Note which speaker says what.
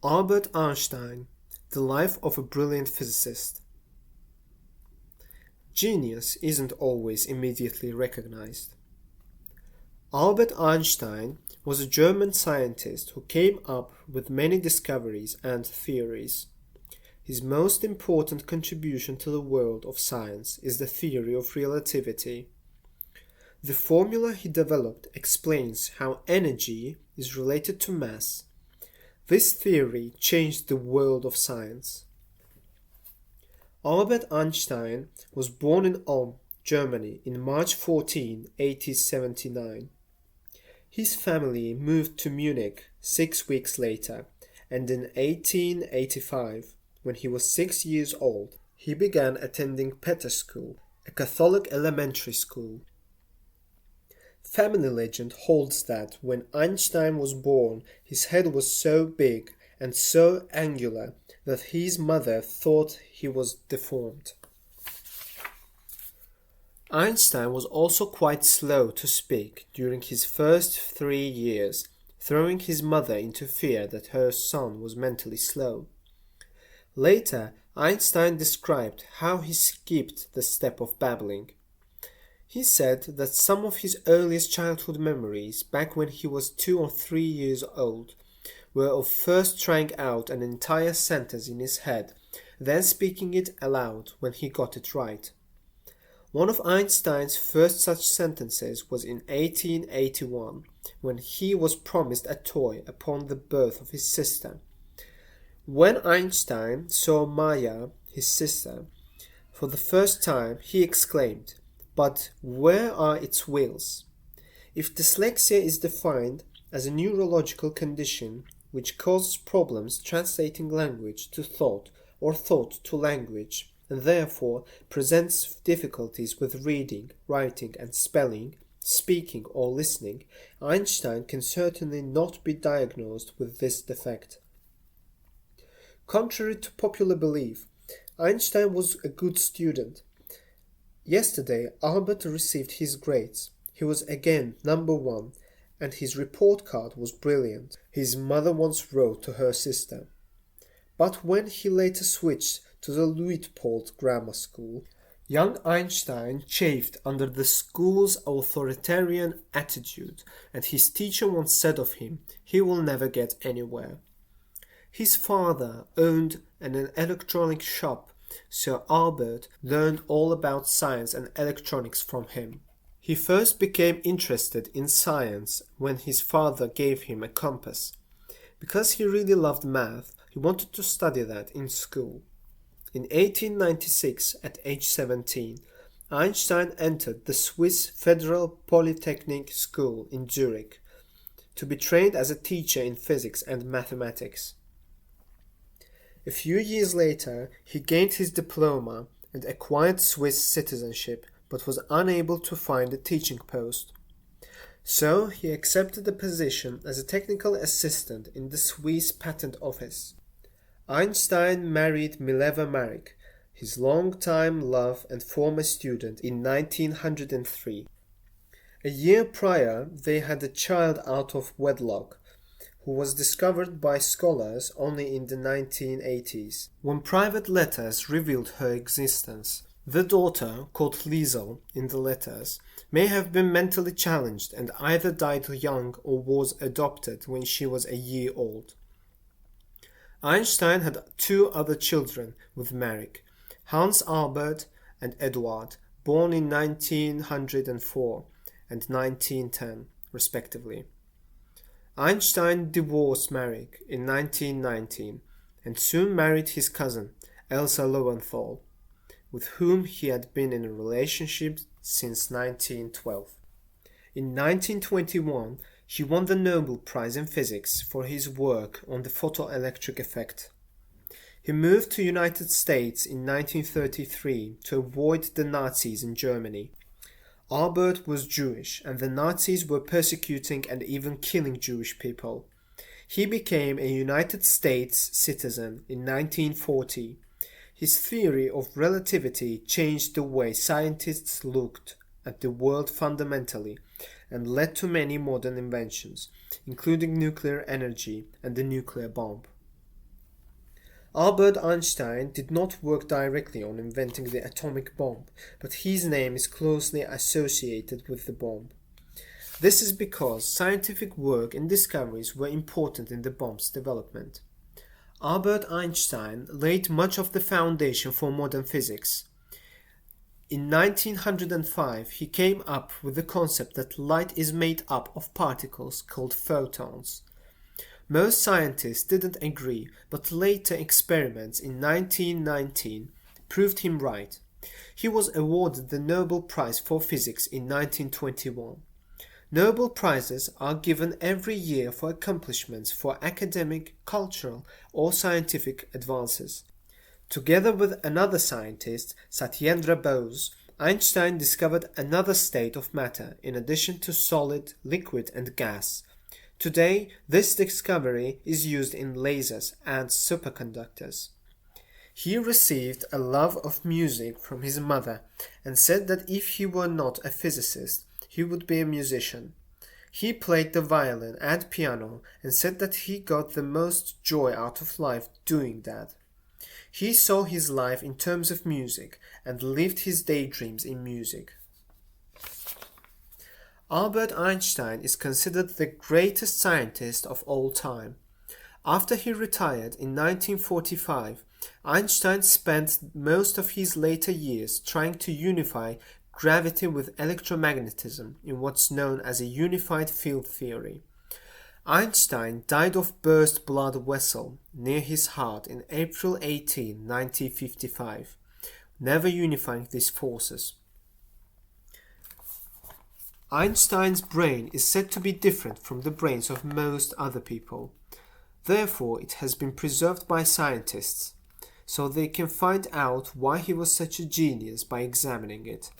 Speaker 1: Albert Einstein, the life of a brilliant physicist. Genius isn't always immediately recognized. Albert Einstein was a German scientist who came up with many discoveries and theories. His most important contribution to the world of science is the theory of relativity. The formula he developed explains how energy is related to mass. This theory changed the world of science. Albert Einstein was born in Ulm, Germany in March 14, 1879. His family moved to Munich 6 weeks later, and in 1885, when he was 6 years old, he began attending Peter School, a Catholic elementary school. Family legend holds that when Einstein was born, his head was so big and so angular that his mother thought he was deformed. Einstein was also quite slow to speak during his first 3 years, throwing his mother into fear that her son was mentally slow. Later, Einstein described how he skipped the step of babbling. He said that some of his earliest childhood memories, back when he was 2 or 3 years old, were of first trying out an entire sentence in his head, then speaking it aloud when he got it right. One of Einstein's first such sentences was in 1881, when he was promised a toy upon the birth of his sister. When Einstein saw Maya, his sister, for the first time, he exclaimed, "But where are its wheels?" If dyslexia is defined as a neurological condition which causes problems translating language to thought or thought to language, and therefore presents difficulties with reading, writing and spelling, speaking or listening, Einstein can certainly not be diagnosed with this defect. Contrary to popular belief, Einstein was a good student. Yesterday, Albert received his grades. He was again number 1, and his report card was brilliant, his mother once wrote to her sister. But when he later switched to the Luitpold Grammar School, young Einstein chafed under the school's authoritarian attitude, and his teacher once said of him, "He will never get anywhere." His father owned an electronic shop, so Albert learned all about science and electronics from him. He first became interested in science when his father gave him a compass. Because he really loved math, he wanted to study that in school. In 1896, at age 17, Einstein entered the Swiss Federal Polytechnic School in Zurich to be trained as a teacher in physics and mathematics. A few years later, he gained his diploma and acquired Swiss citizenship, but was unable to find a teaching post. So he accepted a position as a technical assistant in the Swiss Patent Office. Einstein married Mileva Marek, his long-time love and former student, in 1903. A year prior, they had a child out of wedlock, who was discovered by scholars only in the 1980s, when private letters revealed her existence. The daughter, called Liesel in the letters, may have been mentally challenged and either died young or was adopted when she was a year old. Einstein had 2 other children with Marek, Hans Albert and Eduard, born in 1904 and 1910, respectively. Einstein divorced Marek in 1919 and soon married his cousin, Elsa Lowenthal, with whom he had been in a relationship since 1912. In 1921, he won the Nobel Prize in Physics for his work on the photoelectric effect. He moved to the United States in 1933 to avoid the Nazis in Germany. Albert was Jewish, and the Nazis were persecuting and even killing Jewish people. He became a United States citizen in 1940. His theory of relativity changed the way scientists looked at the world fundamentally and led to many modern inventions, including nuclear energy and the nuclear bomb. Albert Einstein did not work directly on inventing the atomic bomb, but his name is closely associated with the bomb. This is because scientific work and discoveries were important in the bomb's development. Albert Einstein laid much of the foundation for modern physics. In 1905, he came up with the concept that light is made up of particles called photons. Most scientists didn't agree, but later experiments in 1919 proved him right. He was awarded the Nobel Prize for Physics in 1921. Nobel Prizes are given every year for accomplishments for academic, cultural, or scientific advances. Together with another scientist, Satyendra Bose, Einstein discovered another state of matter in addition to solid, liquid, and gas. Today, this discovery is used in lasers and superconductors. He received a love of music from his mother and said that if he were not a physicist, he would be a musician. He played the violin and piano and said that he got the most joy out of life doing that. He saw his life in terms of music and lived his daydreams in music. Albert Einstein is considered the greatest scientist of all time. After he retired in 1945, Einstein spent most of his later years trying to unify gravity with electromagnetism in what's known as a unified field theory. Einstein died of burst blood vessel near his heart in April 18, 1955, never unifying these forces. Einstein's brain is said to be different from the brains of most other people. Therefore, it has been preserved by scientists, so they can find out why he was such a genius by examining it.